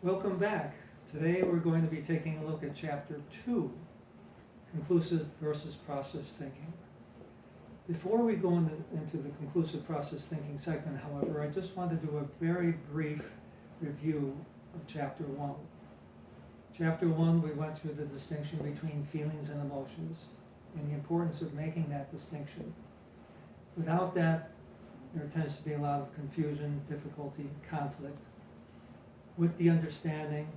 Welcome back. Today we're going to be taking a look at Chapter 2, Conclusive versus Process Thinking. Before we go into the conclusive process thinking segment, however, I just want to do a very brief review of Chapter 1. Chapter 1, we went through the distinction between feelings and emotions and the importance of making that distinction. Without that, there tends to be a lot of confusion, difficulty, conflict. With the understanding,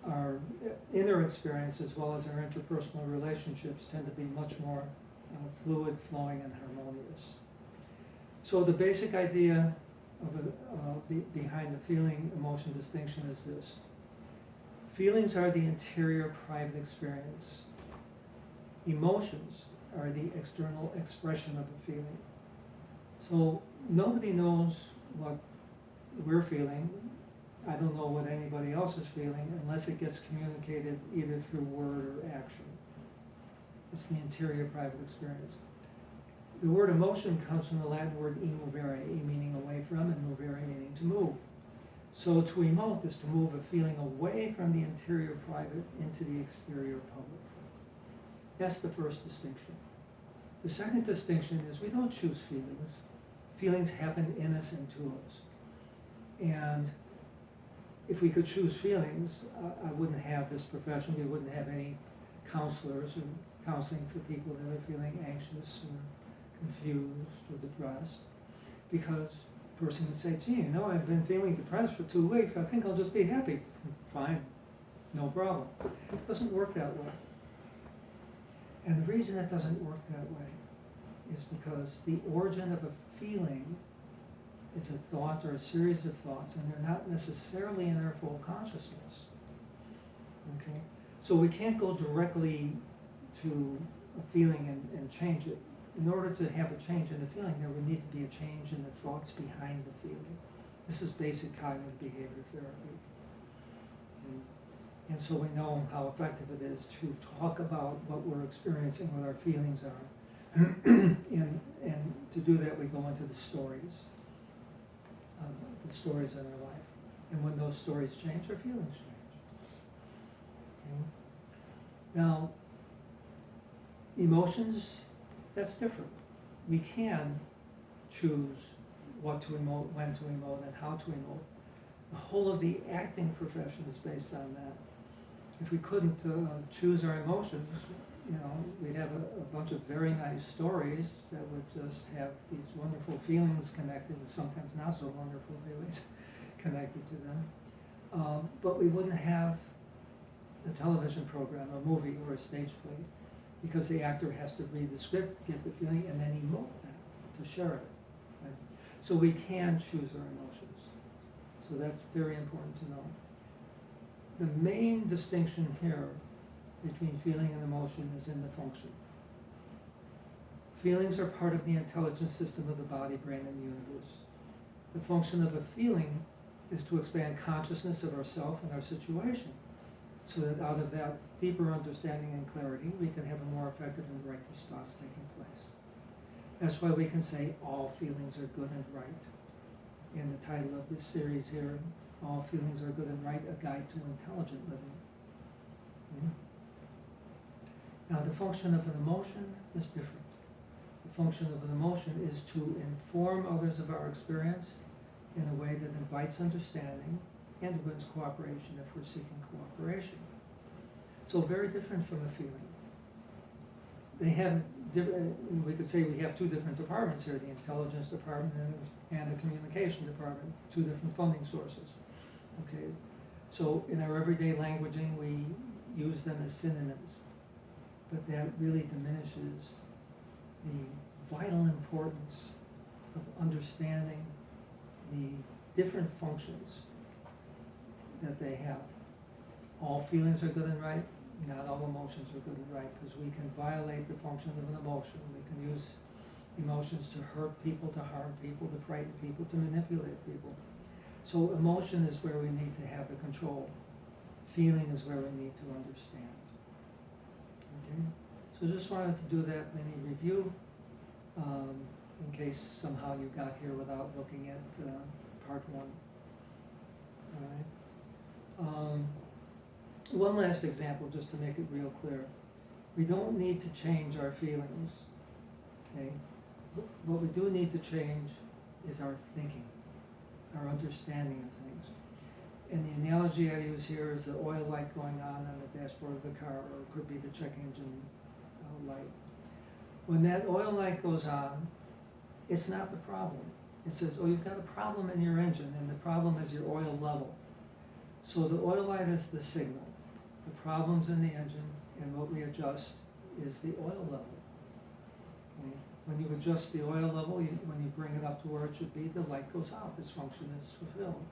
our inner experience as well as our interpersonal relationships tend to be much more fluid, flowing, and harmonious. So the basic idea behind the feeling-emotion distinction is this. Feelings are the interior private experience. Emotions are the external expression of a feeling. So nobody knows what we're feeling. I don't know what anybody else is feeling unless it gets communicated either through word or action. It's the interior private experience. The word emotion comes from the Latin word emovere, meaning away from, and movere meaning to move. So to emote is to move a feeling away from the interior private into the exterior public. That's the first distinction. The second distinction is we don't choose feelings. Feelings happen in us and to us. And if we could choose feelings, I wouldn't have this profession. We wouldn't have any counselors or counseling for people that are feeling anxious or confused or depressed, because the person would say, gee, I've been feeling depressed for 2 weeks. I think I'll just be happy. Fine, no problem. It doesn't work that way. And the reason it doesn't work that way is because the origin of a feeling is a thought or a series of thoughts, and they're not necessarily in our full consciousness. Okay? So we can't go directly to a feeling and change it. In order to have a change in the feeling, there would need to be a change in the thoughts behind the feeling. This is basic cognitive behavior therapy. And so we know how effective it is to talk about what we're experiencing, what our feelings are. and to do that, we go into the stories in our life. And when those stories change, our feelings change. Okay? Now, emotions, that's different. We can choose what to emote, when to emote, and how to emote. The whole of the acting profession is based on that. If we couldn't choose our emotions, we'd have a bunch of very nice stories that would just have these wonderful feelings connected, and sometimes not so wonderful feelings connected to them. But we wouldn't have a television program, a movie, or a stage play, because the actor has to read the script, get the feeling, and then emote that to share it. Right? So we can choose our emotions. So that's very important to know. The main distinction here between feeling and emotion is in the function. Feelings are part of the intelligence system of the body, brain, and universe. The function of a feeling is to expand consciousness of ourself and our situation, so that out of that deeper understanding and clarity, we can have a more effective and right response taking place. That's why we can say all feelings are good and right. In the title of this series here, All Feelings Are Good and Right, A Guide to Intelligent Living. Now, the function of an emotion is different. The function of an emotion is to inform others of our experience in a way that invites understanding and wins cooperation if we're seeking cooperation. So very different from a feeling. They have different, we could say we have two different departments here, the intelligence department and the communication department, two different funding sources. Okay, so in our everyday languaging, we use them as synonyms, but that really diminishes the vital importance of understanding the different functions that they have. All feelings are good and right, not all emotions are good and right, because we can violate the function of an emotion. We can use emotions to hurt people, to harm people, to frighten people, to manipulate people. So emotion is where we need to have the control. Feeling is where we need to understand. Okay? So just wanted to do that mini review in case somehow you got here without looking at part one. All right. one last example, just to make it real clear. We don't need to change our feelings, okay? What we do need to change is our thinking, our understanding of things. And the analogy I use here is the oil light going on the dashboard of the car, or it could be the check engine light. When that oil light goes on, it's not the problem. It says, oh, you've got a problem in your engine, and the problem is your oil level. So the oil light is the signal. The problem's in the engine, and what we adjust is the oil level. Okay? When you adjust the oil level, when you bring it up to where it should be, the light goes out, its function is fulfilled.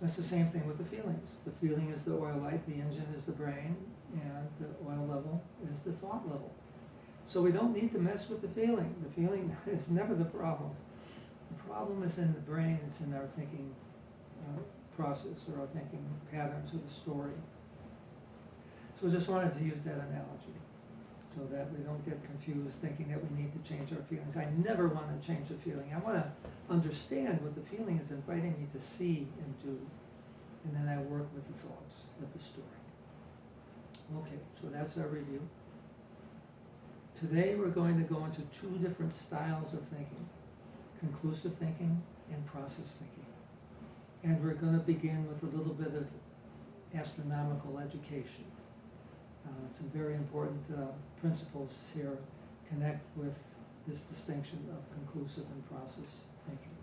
That's the same thing with the feelings. The feeling is the oil light, the engine is the brain, and the oil level is the thought level. So we don't need to mess with the feeling. The feeling is never the problem. The problem is in the brain, it's in our thinking process, or our thinking patterns, or the story. So I just wanted to use that analogy so that we don't get confused thinking that we need to change our feelings. I never want to change a feeling. I want to understand what the feeling is inviting me to see and do. And then I work with the thoughts, with the story. Okay, so that's our review. Today we're going to go into two different styles of thinking: conclusive thinking and process thinking. And we're going to begin with a little bit of astronomical education. Some very important principles here connect with this distinction of conclusive and process thinking.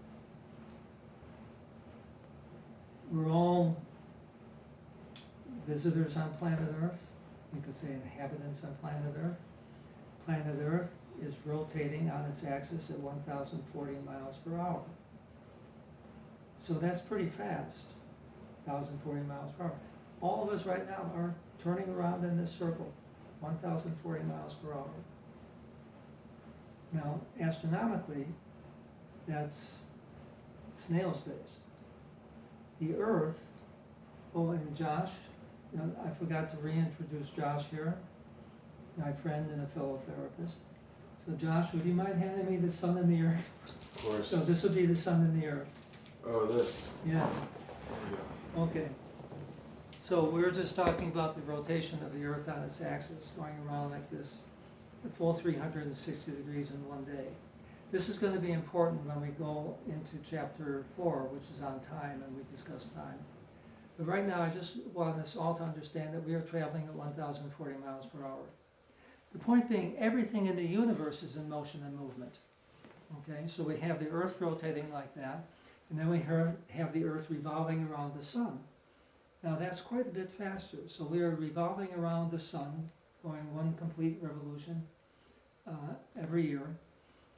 We're all visitors on planet Earth. You could say inhabitants on planet Earth. Planet Earth is rotating on its axis at 1,040 miles per hour. So that's pretty fast, 1,040 miles per hour. All of us right now are turning around in this circle, 1,040 miles per hour. Now, astronomically, that's snail's pace. The Earth, oh, and Josh, I forgot to reintroduce Josh here, my friend and a fellow therapist. So Josh, would you mind handing me the sun and the earth? Of course. So this would be the sun and the earth. Oh, this? Yes. There we go. Okay. So we were just talking about the rotation of the Earth on its axis, going around like this, a full 360 degrees in one day. This is going to be important when we go into chapter 4, which is on time, and we discuss time. But right now, I just want us all to understand that we are traveling at 1,040 miles per hour. The point being, everything in the universe is in motion and movement. Okay, so we have the Earth rotating like that, and then we have the Earth revolving around the sun. Now that's quite a bit faster. So we are revolving around the sun, going one complete revolution every year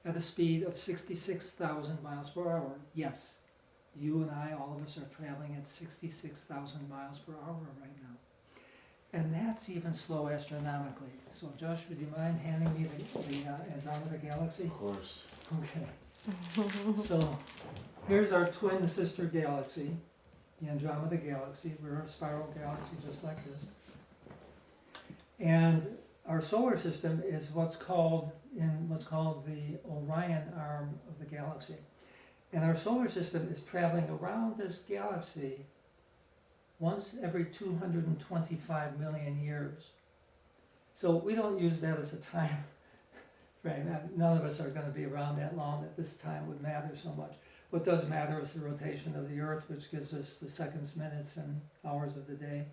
at a speed of 66,000 miles per hour. Yes, you and I, all of us, are traveling at 66,000 miles per hour right now. And that's even slow astronomically. So Josh, would you mind handing me the Andromeda Galaxy? Of course. Okay. So here's our twin sister galaxy, the Andromeda Galaxy. We're a spiral galaxy just like this. And our solar system is what's called the Orion arm of the galaxy. And our solar system is traveling around this galaxy once every 225 million years. So we don't use that as a time frame. None of us are going to be around that long that this time would matter so much. What does matter is the rotation of the Earth, which gives us the seconds, minutes, and hours of the day,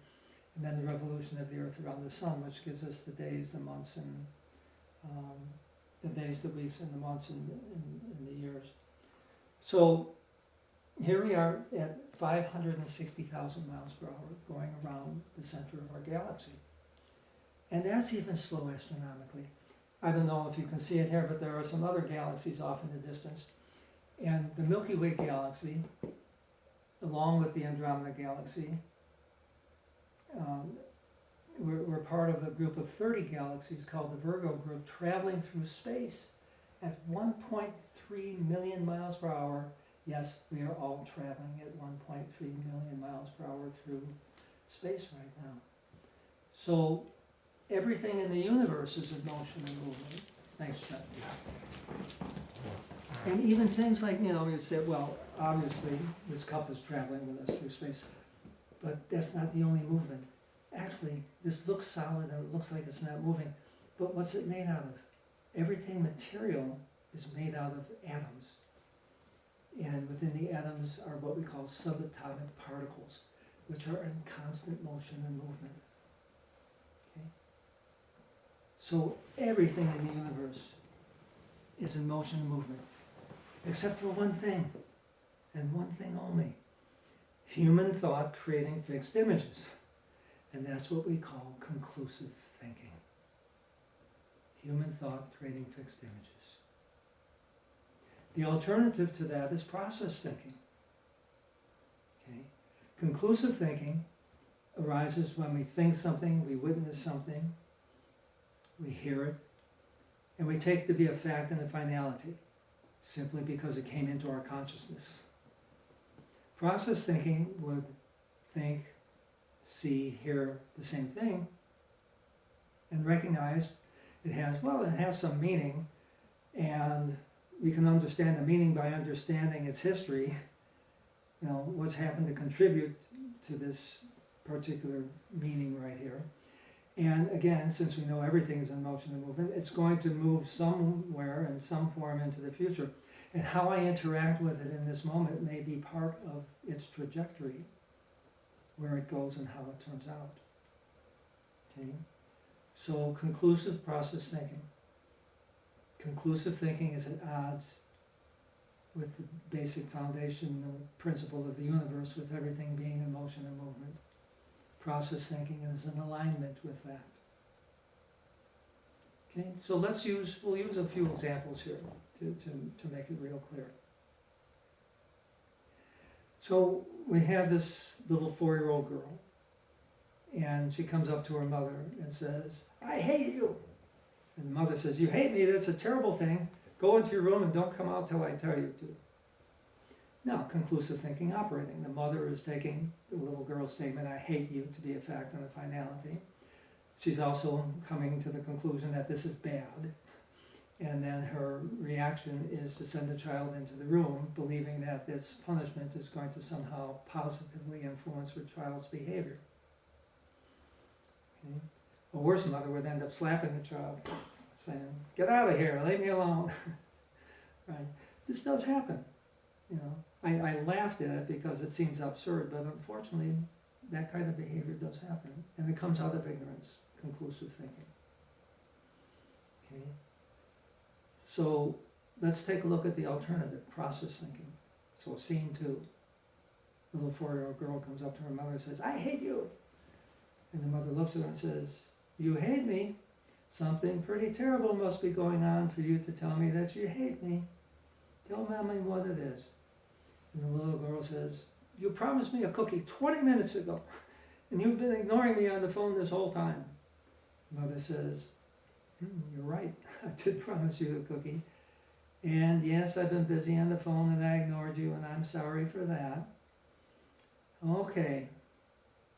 and then the revolution of the Earth around the sun, which gives us the days, the months, and the days, the weeks, and the months, and the years. So here we are at 560,000 miles per hour going around the center of our galaxy. And that's even slow astronomically. I don't know if you can see it here, but there are some other galaxies off in the distance. And the Milky Way galaxy, along with the Andromeda Galaxy, we're part of a group of 30 galaxies called the Virgo group, traveling through space at 1.3 million miles per hour. Yes, we are all traveling at 1.3 million miles per hour through space right now. So everything in the universe is in motion and movement. Thanks, Chuck. And even things like, we say, well, obviously this cup is traveling with us through space, but that's not the only movement. actually, this looks solid and it looks like it's not moving, but what's it made out of? Everything material is made out of atoms. And within the atoms are what we call subatomic particles, which are in constant motion and movement. Okay? So everything in the universe is in motion and movement, except for one thing, and one thing only. Human thought creating fixed images. And that's what we call conclusive thinking. Human thought creating fixed images. The alternative to that is process thinking. Okay? Conclusive thinking arises when we think something, we witness something, we hear it, and we take it to be a fact and a finality, simply because it came into our consciousness. Process thinking would think, see, hear the same thing, and recognize it has some meaning, and we can understand the meaning by understanding its history, what's happened to contribute to this particular meaning right here. And again, since we know everything is in motion and movement, it's going to move somewhere in some form into the future. And how I interact with it in this moment may be part of its trajectory, where it goes and how it turns out. Okay? So conclusive process thinking. Conclusive thinking is at odds with the basic foundational principle of the universe, with everything being in motion and movement. Process thinking is in alignment with that. Okay, so we'll use a few examples here to make it real clear. So we have this little 4-year-old girl, and she comes up to her mother and says, "I hate you." And the mother says, "You hate me, that's a terrible thing. Go into your room and don't come out till I tell you to." Now, conclusive thinking operating. The mother is taking the little girl's statement, "I hate you," to be a fact and a finality. She's also coming to the conclusion that this is bad. And then her reaction is to send the child into the room, believing that this punishment is going to somehow positively influence her child's behavior. Okay? A worse mother would end up slapping the child, saying, "Get out of here, leave me alone." Right? This does happen. I laughed at it because it seems absurd, but unfortunately, that kind of behavior does happen, and it comes out of ignorance, conclusive thinking. Okay? So let's take a look at the alternative, process thinking. So scene 2, the little 4-year-old girl comes up to her mother and says, "I hate you." And the mother looks at her and says, "You hate me? Something pretty terrible must be going on for you to tell me that you hate me. Tell mommy what it is." And the little girl says, "You promised me a cookie 20 minutes ago, and you've been ignoring me on the phone this whole time." Mother says, "You're right, I did promise you a cookie. And yes, I've been busy on the phone and I ignored you, and I'm sorry for that. Okay,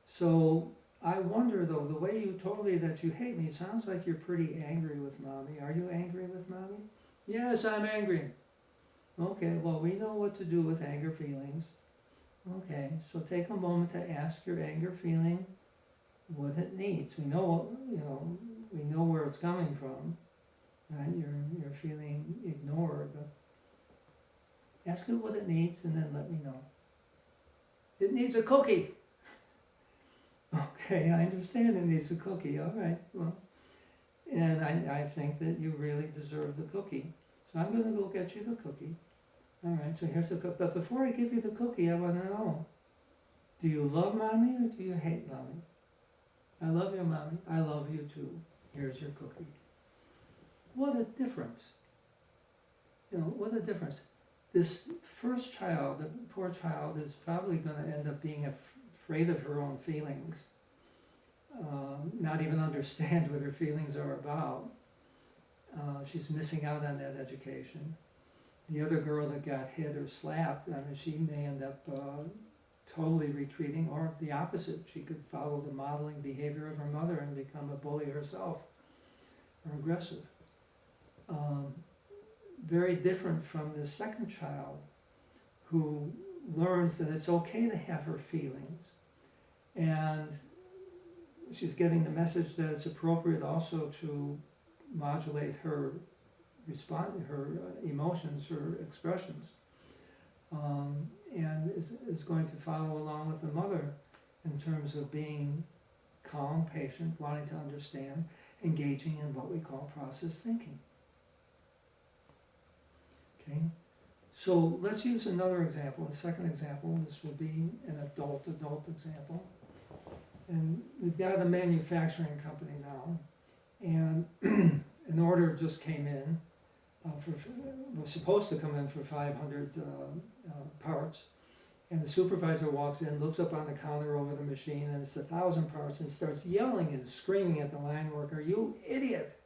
so I wonder though, the way you told me that you hate me sounds like you're pretty angry with mommy. Are you angry with mommy?" "Yes, I'm angry." "Okay, well, we know what to do with anger feelings. Okay, so take a moment to ask your anger feeling what it needs. We know where it's coming from, right? You're feeling ignored, but ask it what it needs and then let me know." "It needs a cookie." "Okay, I understand it needs a cookie. All right, well, and I think that you really deserve the cookie. So I'm going to go get you the cookie. All right, so here's the cookie. But before I give you the cookie, I want to know, do you love mommy or do you hate mommy?" "I love you, mommy." "I love you too. Here's your cookie." What a difference. What a difference. This first child, the poor child, is probably going to end up being afraid of her own feelings, not even understand what her feelings are about. She's missing out on that education. The other girl that got hit or slapped, she may end up totally retreating, or the opposite. She could follow the modeling behavior of her mother and become a bully herself, or aggressive. Very different from the second child, who learns that it's okay to have her feelings, and she's getting the message that it's appropriate also to modulate her emotions, her expressions, and is going to follow along with the mother in terms of being calm, patient, wanting to understand, engaging in what we call process thinking. Okay, so let's use another example, a second example. This will be an adult example. And we've got a manufacturing company now, and an order just came in, was supposed to come in for 500 parts, and the supervisor walks in, looks up on the counter over the machine, and it's 1,000 parts, and starts yelling and screaming at the line worker, "You idiot!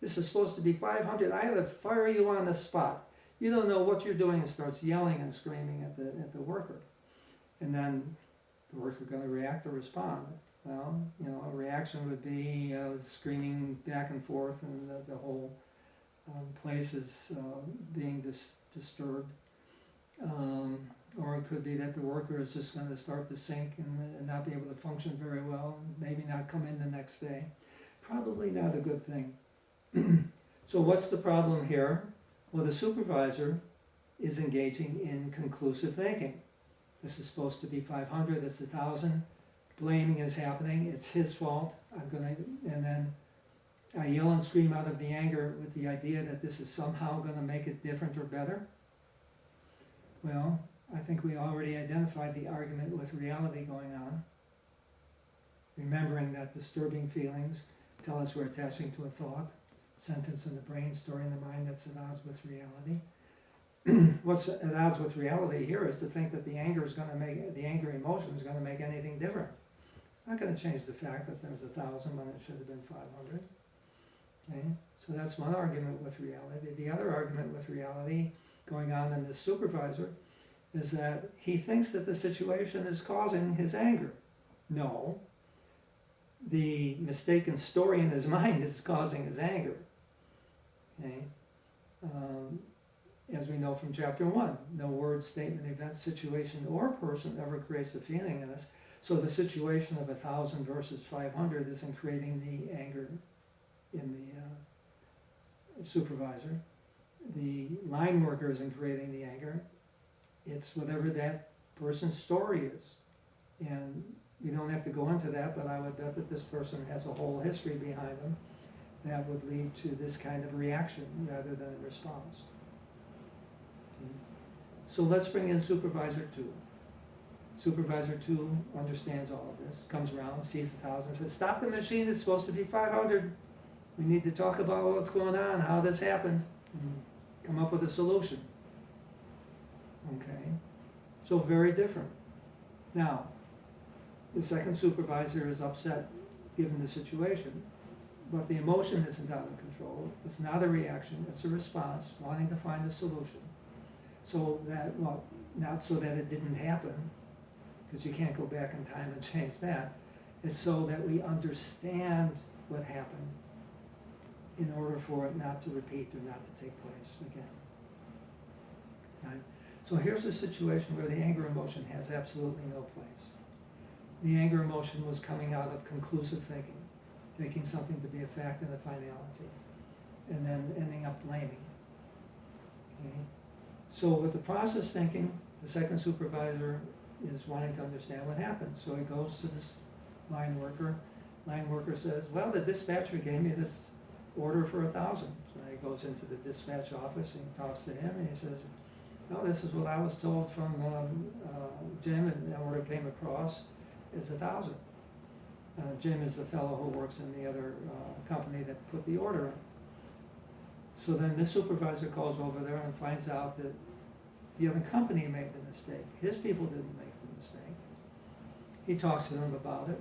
This is supposed to be 500, I had to fire you on the spot. You don't know what you're doing," and starts yelling and screaming at the worker. And then the worker going to react or respond? Well, a reaction would be screaming back and forth, and the whole place is being disturbed. Or it could be that the worker is just going to start to sink and not be able to function very well, and maybe not come in the next day. Probably not a good thing. So what's the problem here? Well, the supervisor is engaging in conclusive thinking. This is supposed to be 500, it's 1,000. Blaming is happening, it's his fault. And then I yell and scream out of the anger with the idea that this is somehow going to make it different or better. Well, I think we already identified the argument with reality going on. Remembering that disturbing feelings tell us we're attaching to a thought, sentence in the brain, story in the mind that's at odds with reality. What's at odds with reality here is to think that the anger emotion is going to make anything different. It's not going to change the fact that there's 1,000 when it should have been 500. Okay, so that's one argument with reality. The other argument with reality going on in this supervisor is that he thinks that the situation is causing his anger. No, the mistaken story in his mind is causing his anger. Okay. As we know from chapter 1, no word, statement, event, situation, or person ever creates a feeling in us. So the situation of 1,000 versus 500 isn't creating the anger in the supervisor. The line worker isn't creating the anger. It's whatever that person's story is. And we don't have to go into that, but I would bet that this person has a whole history behind them that would lead to this kind of reaction rather than a response. So let's bring in Supervisor 2. Supervisor 2 understands all of this, comes around, sees 1,000, says, "Stop the machine, it's supposed to be 500. We need to talk about what's going on, how this happened, and come up with a solution." Okay, so very different. Now, the second supervisor is upset given the situation, but the emotion isn't out of control. It's not a reaction, it's a response, wanting to find a solution. So that, well, not so that it didn't happen, because you can't go back in time and change that. It's so that we understand what happened in order for it not to repeat or not to take place again. Right? So here's a situation where the anger emotion has absolutely no place. The anger emotion was coming out of conclusive thinking, taking something to be a fact and a finality, and then ending up blaming. Okay? So with the process thinking, the second supervisor is wanting to understand what happened. So he goes to this line worker. Line worker says, "Well, the dispatcher gave me this order for 1,000. So he goes into the dispatch office and he talks to him and he says, "No, this is what I was told from Jim, and the order came across is 1,000. Jim is the fellow who works in the other company that put the order in. So then this supervisor calls over there and finds out that the other company made the mistake. His people didn't make the mistake. He talks to them about it,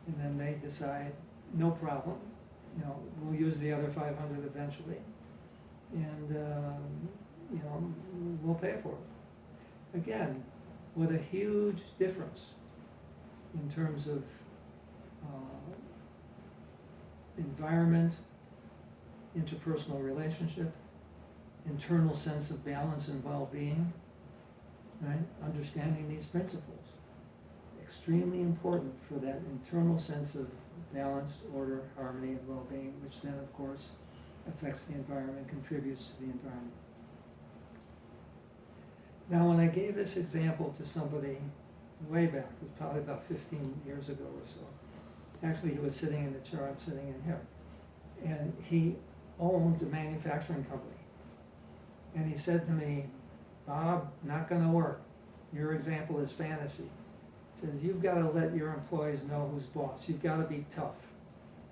and then they decide, no problem, we'll use the other 500 eventually, and we'll pay for it. Again, what a huge difference in terms of environment, interpersonal relationship, internal sense of balance and well-being, right? Understanding these principles. Extremely important for that internal sense of balance, order, harmony, and well-being, which then, of course, affects the environment, contributes to the environment. Now, when I gave this example to somebody way back, it was probably about 15 years ago or so. Actually, he was sitting in the chair I'm sitting in here. And he owned a manufacturing company. And he said to me, Bob, not gonna work. Your example is fantasy. He says, you've gotta let your employees know who's boss. You've gotta be tough.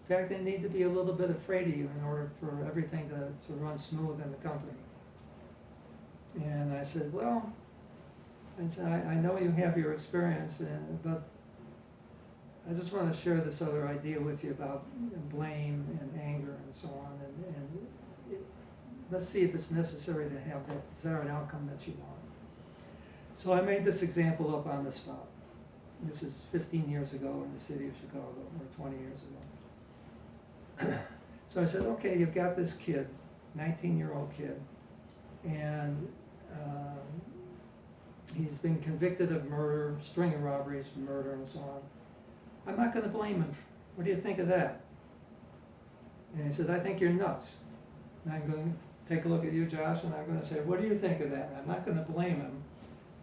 In fact, they need to be a little bit afraid of you in order for everything to run smooth in the company. And I said, well, I know you have your experience, but I just want to share this other idea with you about blame and anger and so on, let's see if it's necessary to have that desired outcome that you want. So I made this example up on the spot. This is 15 years ago in the city of Chicago, or 20 years ago. So I said, okay, you've got this kid, 19-year-old kid, and he's been convicted of murder, string of robberies, murder, and so on. I'm not going to blame him. What do you think of that? And he said, I think you're nuts. And I'm going to take a look at you, Josh, and I'm going to say, what do you think of that? I'm not going to blame him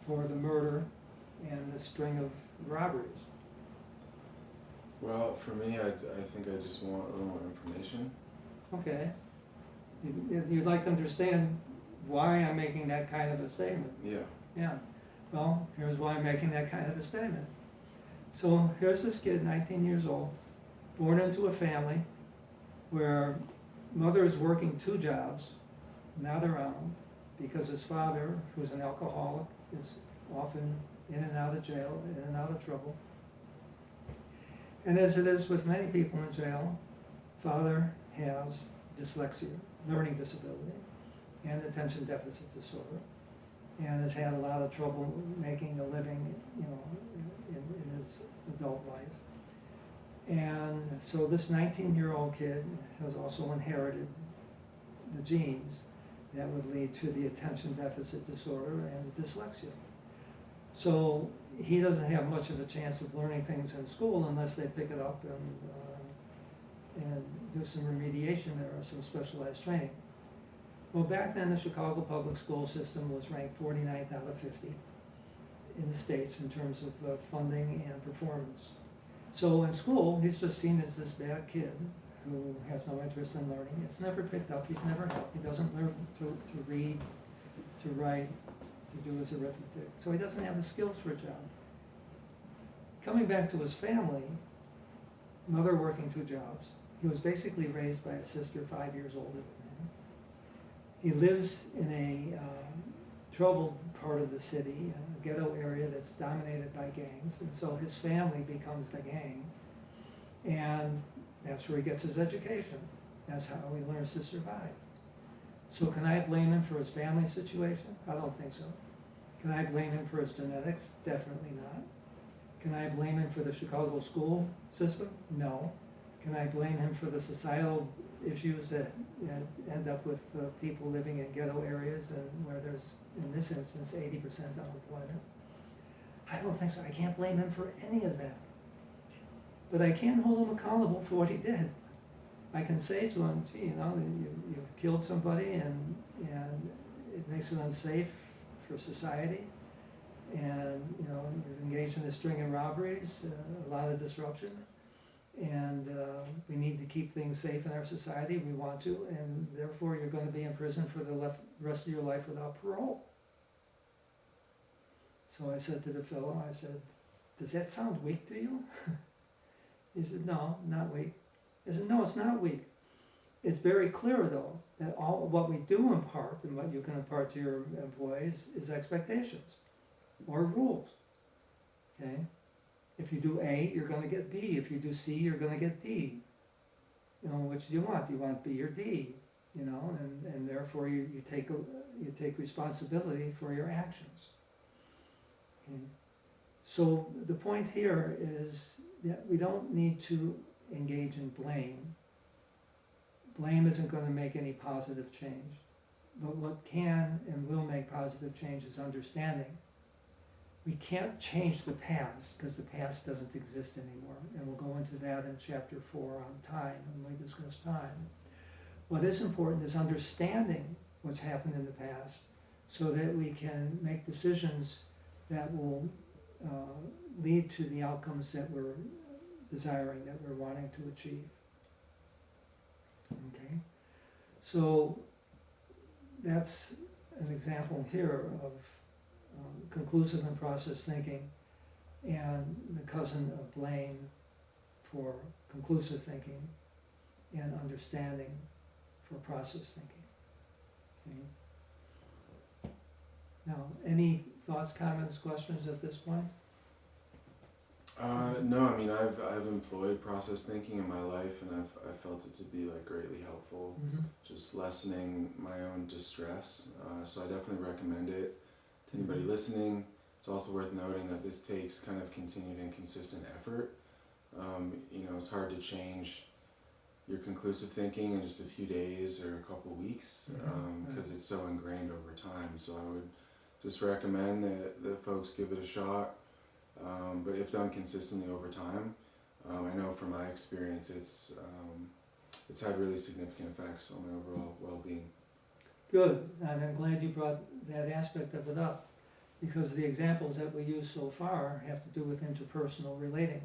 for the murder and the string of robberies. Well, for me, I think I just want a little more information. Okay. You'd like to understand why I'm making that kind of a statement. Yeah. Yeah. Well, here's why I'm making that kind of a statement. So here's this kid, 19 years old, born into a family where mother is working 2 jobs, not around, because his father, who's an alcoholic, is often in and out of jail, in and out of trouble. And as it is with many people in jail, father has dyslexia, learning disability, and attention deficit disorder, and has had a lot of trouble making a living, in his adult life. And so this 19-year-old kid has also inherited the genes that would lead to the attention deficit disorder and the dyslexia. So he doesn't have much of a chance of learning things in school unless they pick it up and do some remediation there or some specialized training. Well, back then the Chicago public school system was ranked 49th out of 50 in the States in terms of funding and performance. So in school, he's just seen as this bad kid who has no interest in learning. It's never picked up, he's never helped. He doesn't learn to read, to write, to do his arithmetic. So he doesn't have the skills for a job. Coming back to his family, mother working 2 jobs. He was basically raised by a sister 5 years older than him. He lives in a troubled part of the city, a ghetto area that's dominated by gangs, and so his family becomes the gang, and that's where he gets his education. That's how he learns to survive. So can I blame him for his family situation? I don't think so. Can I blame him for his genetics? Definitely not. Can I blame him for the Chicago school system? No. Can I blame him for the societal issues that end up with people living in ghetto areas and where there's, in this instance, 80% unemployment? I don't think so. I can't blame him for any of that. But I can hold him accountable for what he did. I can say to him, gee, you've killed somebody and it makes it unsafe for society. And, you've engaged in a string of robberies, a lot of disruption. And we need to keep things safe in our society. We want to, and therefore you're going to be in prison for the rest of your life without parole. So I said to the fellow, does that sound weak to you? He said, no, not weak. I said, no, it's not weak. It's very clear, though, that all what we do impart and what you can impart to your employees is expectations or rules. Okay? If you do A, you're going to get B. If you do C, you're going to get D. Which do you want? Do you want B or D? And therefore you take responsibility for your actions. Okay? So the point here is that we don't need to engage in blame. Blame isn't going to make any positive change. But what can and will make positive change is understanding. we can't change the past because the past doesn't exist anymore. And we'll go into that in chapter 4 on time when we discuss time. What is important is understanding what's happened in the past so that we can make decisions that will lead to the outcomes that we're desiring, that we're wanting to achieve. Okay? So that's an example here of conclusive and process thinking, and the cousin of blame for conclusive thinking, and understanding for process thinking. Okay? Now, any thoughts, comments, questions at this point? No, I mean I've employed process thinking in my life, and I've felt it to be like greatly helpful, just lessening my own distress. So I definitely recommend it to anybody listening. It's also worth noting that this takes kind of continued and consistent effort. You know, it's hard to change your conclusive thinking in just a few days or a couple of weeks because it's so ingrained over time. So I would just recommend that folks give it a shot. But if done consistently over time, I know from my experience it's had really significant effects on my overall well-being. Good, and I'm glad you brought that aspect of it up, because the examples that we use so far have to do with interpersonal relating.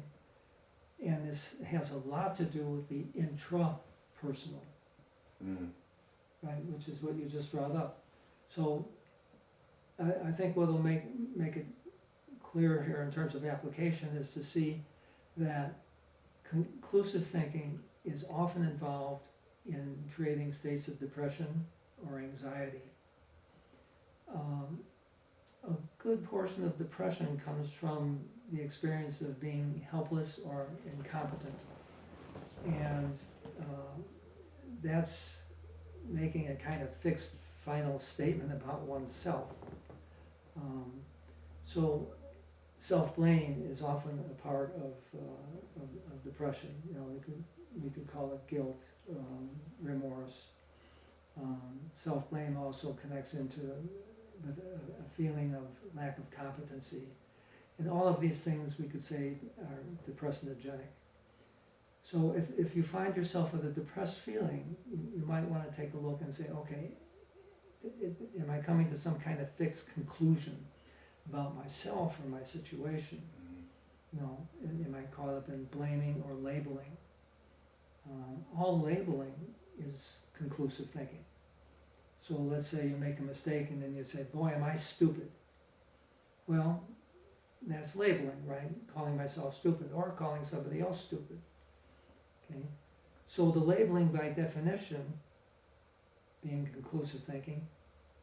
And this has a lot to do with the intrapersonal, right, which is what you just brought up. So I think what will make it clear here in terms of application is to see that conclusive thinking is often involved in creating states of depression or anxiety. A good portion of depression comes from the experience of being helpless or incompetent, and that's making a kind of fixed final statement about oneself. So self-blame is often a part of depression. You know, we could call it guilt, remorse. Self-blame also connects into with a feeling of lack of competency. And all of these things we could say are depressogenic. So if you find yourself with a depressed feeling, you might want to take a look and say, okay, am I coming to some kind of fixed conclusion about myself or my situation? You know, am I caught up in blaming or labeling? All labeling is conclusive thinking. So let's say you make a mistake and then you say, boy, am I stupid. Well, that's labeling, right? Calling myself stupid or calling somebody else stupid. Okay? So the labeling by definition, being conclusive thinking,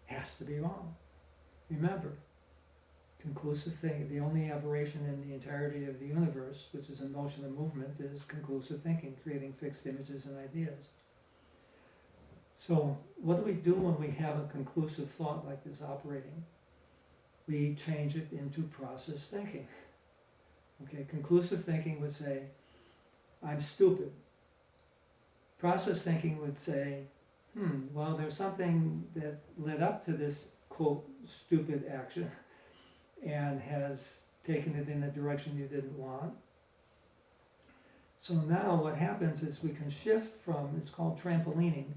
has to be wrong. Remember, conclusive thinking, the only aberration in the entirety of the universe, which is in motion and movement, is conclusive thinking, creating fixed images and ideas. So what do we do when we have a conclusive thought like this operating? We change it into process thinking. Okay, conclusive thinking would say, I'm stupid. Process thinking would say, well, there's something that led up to this, quote, stupid action and has taken it in a direction you didn't want. So now what happens is we can shift from, it's called trampolining,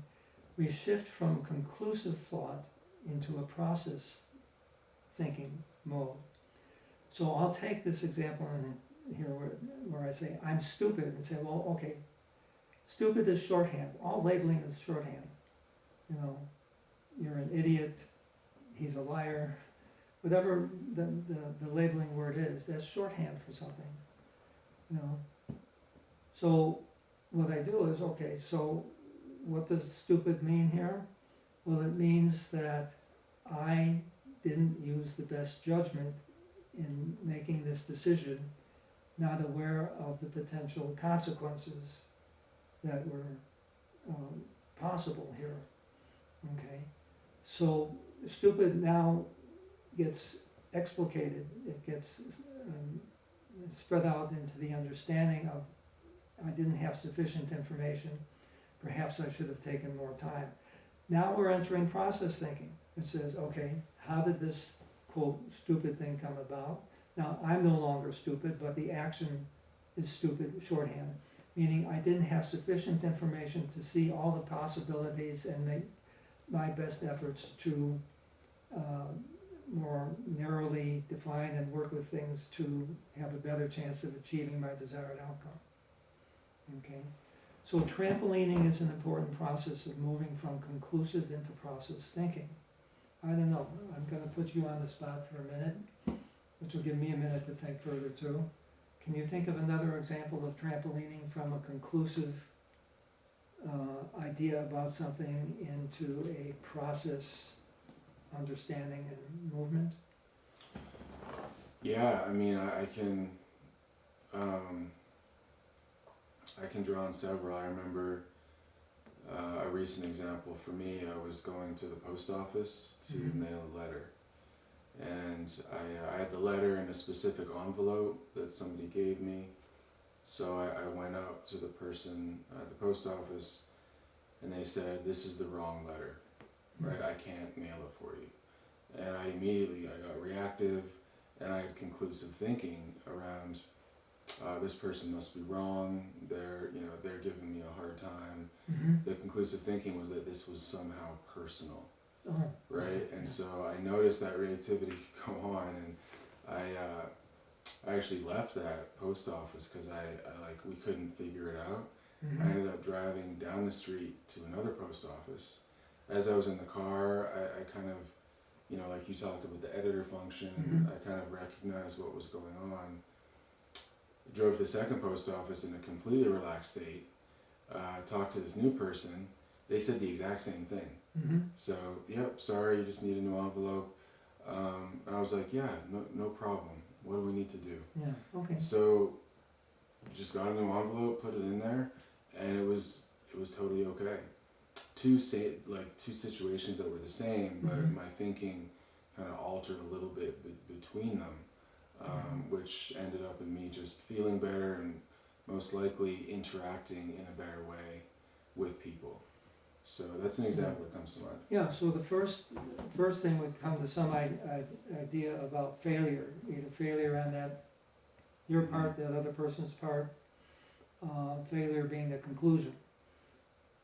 we shift from conclusive thought into a process thinking mode. So I'll take this example in here where I say, I'm stupid, and say, well, okay, stupid is shorthand. All labeling is shorthand. You know, you're an idiot, he's a liar, whatever the labeling word is, that's shorthand for something. You know. So what I do is, okay, so what does stupid mean here? Well, it means that I didn't use the best judgment in making this decision, not aware of the potential consequences that were possible here. Okay, so stupid now gets explicated, it gets spread out into the understanding of, I didn't have sufficient information, perhaps I should have taken more time. Now we're entering process thinking. It says, okay, how did this, quote, stupid thing come about? Now, I'm no longer stupid, but the action is stupid shorthand, meaning I didn't have sufficient information to see all the possibilities and make my best efforts to more narrowly define and work with things to have a better chance of achieving my desired outcome. Okay? So trampolining is an important process of moving from conclusive into process thinking. I don't know, I'm gonna put you on the spot for a minute, which will give me a minute to think further too. Can you think of another example of trampolining from a conclusive idea about something into a process understanding and movement? Yeah, I mean, I can draw on several. I remember a recent example for me. I was going to the post office to mail a letter, and I had the letter in a specific envelope that somebody gave me. So I went up to the person at the post office, and they said, "This is the wrong letter, right? I can't mail it for you." And I got reactive, and I had conclusive thinking around, this person must be wrong. They're giving me a hard time. The conclusive thinking was that this was somehow personal, right? And so I noticed that reactivity go on, and I actually left that post office because we couldn't figure it out. I ended up driving down the street to another post office. As I was in the car, I kind of, like you talked about the editor function, I kind of recognized what was going on. I drove to the second post office in a completely relaxed state, talked to this new person. They said the exact same thing. So, yep, sorry, you just need a new envelope. And I was like, yeah, no problem. What do we need to do? Yeah, okay. So, just got a new envelope, put it in there, and it was totally okay. Two situations that were the same, but my thinking kind of altered a little bit between them, which ended up in me just feeling better and most likely interacting in a better way with people. So that's an example that comes to mind. Yeah, so the first thing would come to some idea about failure, either failure on your part, that other person's part, failure being the conclusion.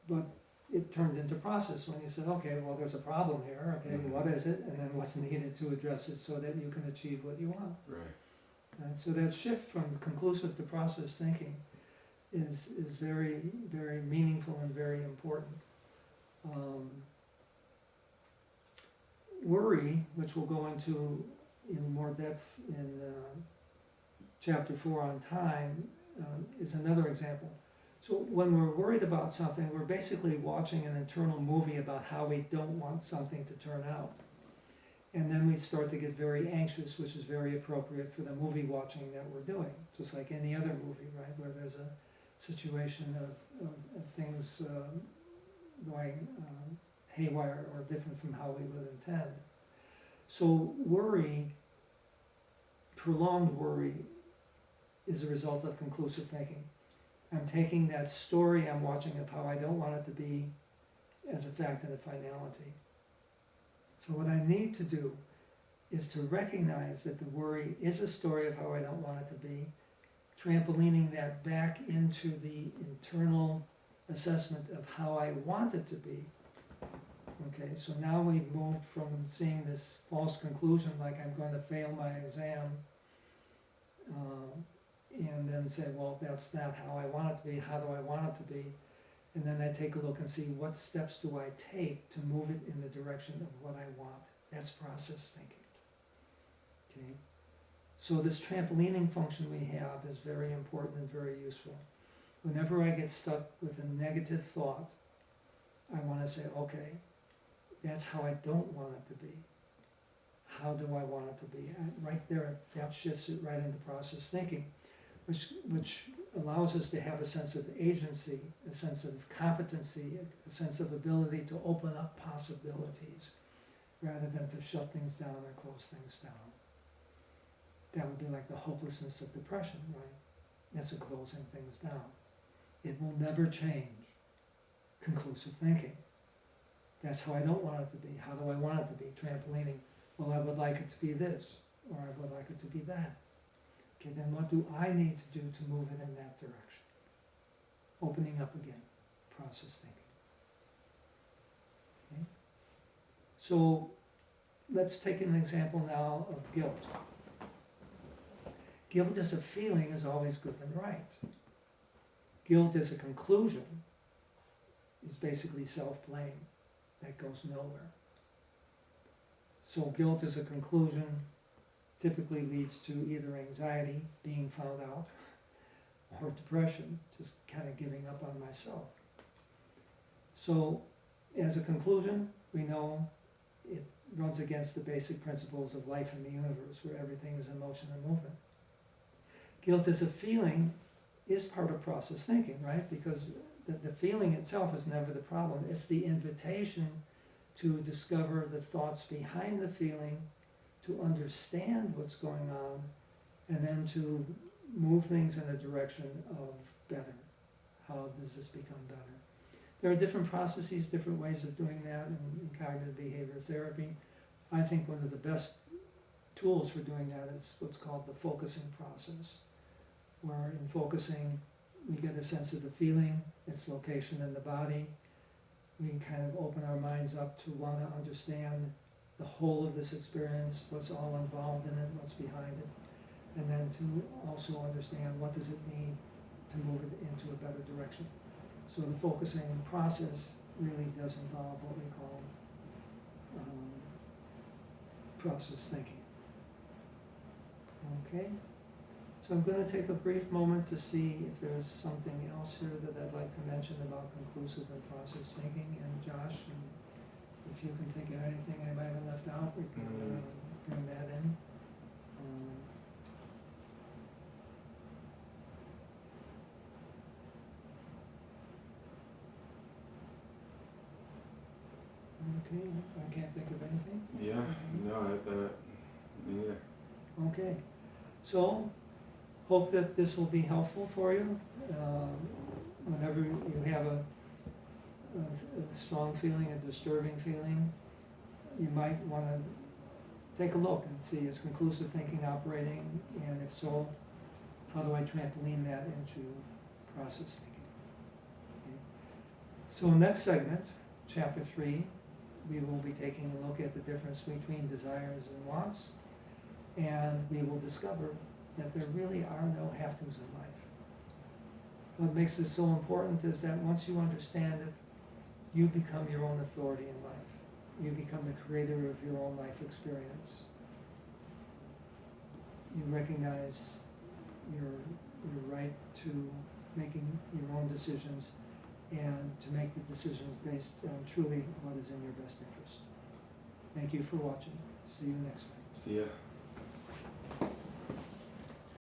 But it turned into process when you said, okay, well, there's a problem here, okay, what is it, and then what's needed to address it so that you can achieve what you want. Right. And so that shift from conclusive to process thinking is very, very meaningful and very important. Worry, which we'll go into in more depth in chapter 4 on time, is another example. So when we're worried about something, we're basically watching an internal movie about how we don't want something to turn out. And then we start to get very anxious, which is very appropriate for the movie watching that we're doing, just like any other movie, right, where there's a situation of things going haywire or different from how we would intend. So worry, prolonged worry, is a result of conclusive thinking. I'm taking that story I'm watching of how I don't want it to be as a fact and a finality. So what I need to do is to recognize that the worry is a story of how I don't want it to be, trampolining that back into the internal assessment of how I want it to be. Okay, so now we've moved from seeing this false conclusion like I'm going to fail my exam, and then say, well, that's not how I want it to be, how do I want it to be? And then I take a look and see what steps do I take to move it in the direction of what I want. That's process thinking. Okay? So this trampolining function we have is very important and very useful. Whenever I get stuck with a negative thought, I want to say, okay, that's how I don't want it to be. How do I want it to be? Right there, that shifts it right into process thinking, which allows us to have a sense of agency, a sense of competency, a sense of ability to open up possibilities rather than to shut things down or close things down. That would be like the hopelessness of depression, right? That's a closing things down. It will never change. Conclusive thinking. That's how I don't want it to be. How do I want it to be? Trampolining. Well, I would like it to be this, or I would like it to be that. Okay, then what do I need to do to move it in that direction? Opening up again, process thinking. Okay? So let's take an example now of guilt. Guilt as a feeling is always good and right. Guilt as a conclusion is basically self-blame that goes nowhere. So guilt as a conclusion typically leads to either anxiety, being found out, or depression, just kind of giving up on myself. So as a conclusion, we know it runs against the basic principles of life in the universe, where everything is in motion and movement. Guilt as a feeling is part of process thinking, right? Because the feeling itself is never the problem. It's the invitation to discover the thoughts behind the feeling, to understand what's going on, and then to move things in a direction of better. How does this become better? There are different processes, different ways of doing that in cognitive behavior therapy. I think one of the best tools for doing that is what's called the focusing process, where in focusing we get a sense of the feeling, its location in the body. We can kind of open our minds up to want to understand the whole of this experience, what's all involved in it, what's behind it, and then to also understand what does it mean to move it into a better direction. So the focusing process really does involve what we call process thinking. Okay, so I'm going to take a brief moment to see if there's something else here that I'd like to mention about conclusive and process thinking. And Josh, if you can think of anything I might have left out, we can bring that in. Okay, I can't think of anything. Yeah, no, me neither. Okay, so hope that this will be helpful for you. Whenever you have a strong feeling, a disturbing feeling, you might want to take a look and see, is conclusive thinking operating, and if so, how do I trampoline that into process thinking? Okay. So next segment, chapter 3, we will be taking a look at the difference between desires and wants, and we will discover that there really are no have-tos in life. What makes this so important is that once you understand it, you become your own authority in life. You become the creator of your own life experience. You recognize your right to making your own decisions and to make the decisions based on truly what is in your best interest. Thank you for watching. See you next time. See ya.